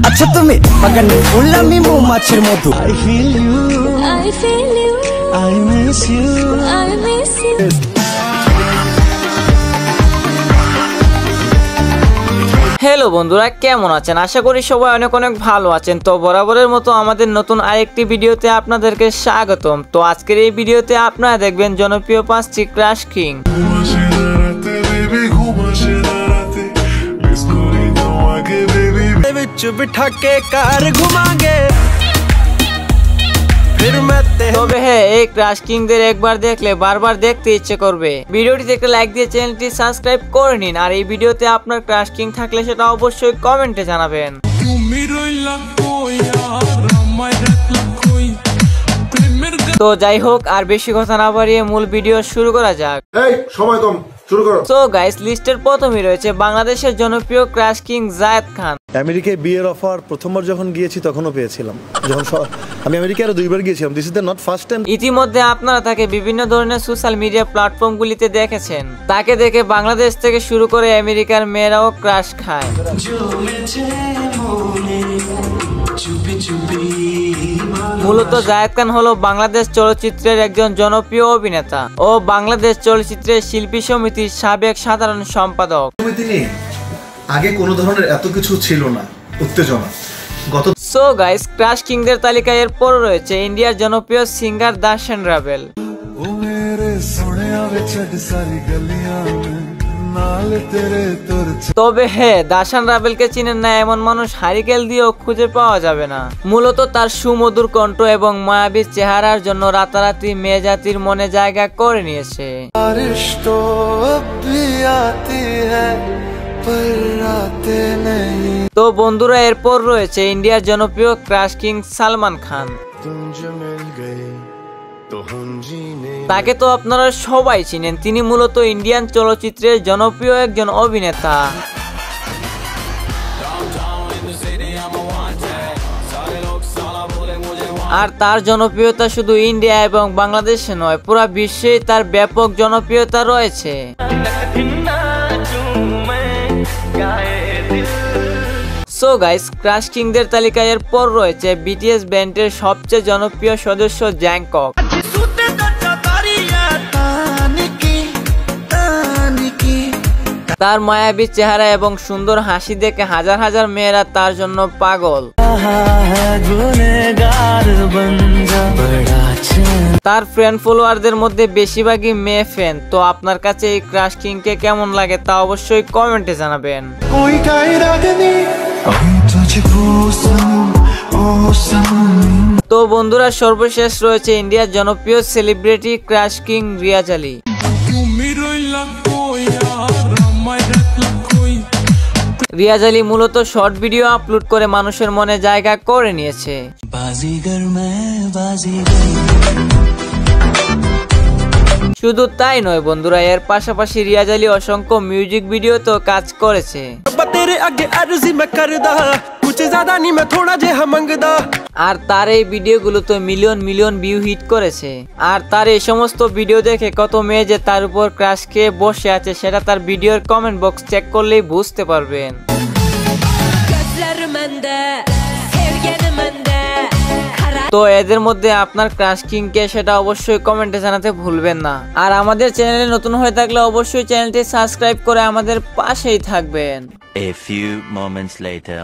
আচ্ছা তুমি বাগানে ফুল আমি মৌমাছির মধু হ্যালো বন্ধুরা, কেমন আছেন? আশা করি সবাই অনেক অনেক ভালো আছেন। তো বরাবরের মতো আমাদের নতুন আরেকটি ভিডিওতে আপনাদেরকে স্বাগতম। তো আজকের এই ভিডিওতে আপনারা দেখবেন জনপ্রিয় 5টি ক্রাশ কিং। তবে হ্যাঁ, এই ক্রাশ কিংদের একবার দেখলে বারবার দেখতে ইচ্ছে করবে। ভিডিওটি দেখে লাইক দিয়ে চ্যানেলটি সাবস্ক্রাইব করে নিন। আর এই ভিডিওতে আপনার ক্রাশ কিং থাকলে সেটা অবশ্যই কমেন্টে জানাবেন। তো যাই হোক, আর বেশি কথা না বাড়িয়ে মূল ভিডিও শুরু করা যাক। সময় কম, শুরু করো। তো গাইস, লিস্টের প্রথমেই রয়েছে বাংলাদেশের জনপ্রিয় ক্রাশ কিং জায়েদ খান। আমেরিকায় বিয়ের অফার প্রথমবার যখন গিয়েছি তখনও পেয়েছিলাম। আমি আমেরিকায় আরো 2বার গিয়েছিলাম। This is the not first time. ইতিমধ্যে আপনারা তাকে বিভিন্ন ধরনের সোশ্যাল মিডিয়া প্ল্যাটফর্মগুলিতে দেখেছেন। তাকে দেখে বাংলাদেশ থেকে শুরু করে আমেরিকার মেয়েরাও ক্রাশ খায়। মূলত জায়েদ খান হলো বাংলাদেশ চলচ্চিত্রের একজন জনপ্রিয় অভিনেতা ও বাংলাদেশ চলচ্চিত্রের শিল্পী সমিতির সাবেক সাধারণ সম্পাদক। আগে কোনো ধরনের এত কিছু ছিল না, উত্তেজনা। সো গাইস, ক্রাশ কিংদের তালিকায় এরপর রয়েছে ইন্ডিয়ার জনপ্রিয় সিঙ্গার দাশান রাভেল। তবে হ্যাঁ, দাশান রাভেলকে চিনেন না এমন মানুষ হারিকেল দিয়েও খুঁজে পাওয়া যাবে না। মূলত তার সুমধুর কণ্ঠ এবং মায়াবী চেহারার জন্য রাতারাতি মেয়ে জাতির মনে জায়গা করে নিয়েছে। তো বন্ধুরা, এরপর রয়েছে ইন্ডিয়ার জনপ্রিয় ক্রাশ কিং সালমান খান। তাকে তো আপনারা সবাই চিনেন। তিনি মূলত ইন্ডিয়ান চলচ্চিত্রের জনপ্রিয় একজন অভিনেতা। আর তার জনপ্রিয়তা শুধু ইন্ডিয়া এবং বাংলাদেশে নয়, পুরো বিশ্বেই তার ব্যাপক জনপ্রিয়তা রয়েছে। সো গাইস, ক্রাশ কিংদের তালিকায় এরপর রয়েছে বিটিএস ব্যান্ডের সবচেয়ে জনপ্রিয় সদস্য জ্যাংকক। তার মায়াবী চেহারা এবং সুন্দর হাসি দেখে হাজার হাজার মেয়েরা তার জন্য পাগল। তার ফ্যান ফলোয়ারদের মধ্যে বেশিরভাগই মেয়ে ফ্যান। তো আপনার কাছে এই ক্রাশ কিংকে কেমন লাগে তা অবশ্যই কমেন্টে জানাবেন। তো বন্ধুরা, সর্বশেষ রয়েছে ইন্ডিয়ার জনপ্রিয় celebrity crush king Riaz Ali. Riaz Ali মূলত শর্ট ভিডিও আপলোড করে মানুষের মনে জায়গা করে নিয়েছে। শুধু তাই নয় বন্ধুরা, এর পাশাপাশি রিয়াজ আলী অসংখ্য মিউজিক ভিডিওতেও কাজ করেছে। আর তার এই ভিডিওগুলো তো মিলিয়ন মিলিয়ন ভিউ হিট করেছে। আর তার এই সমস্ত ভিডিও দেখে কত মেয়ে যে তার উপর ক্রাশ খেয়ে বসে আছে সেটা তার ভিডিওর কমেন্ট বক্স চেক করলেই বুঝতে পারবেন। তো এদের মধ্যে আপনার ক্রাশ কিং কে সেটা অবশ্যই কমেন্টে জানাতে ভুলবেন না। আর আমাদের চ্যানেলে নতুন হয়ে থাকলে অবশ্যই চ্যানেলটি সাবস্ক্রাইব করে আমাদের পাশেই থাকবেন। A few moments later.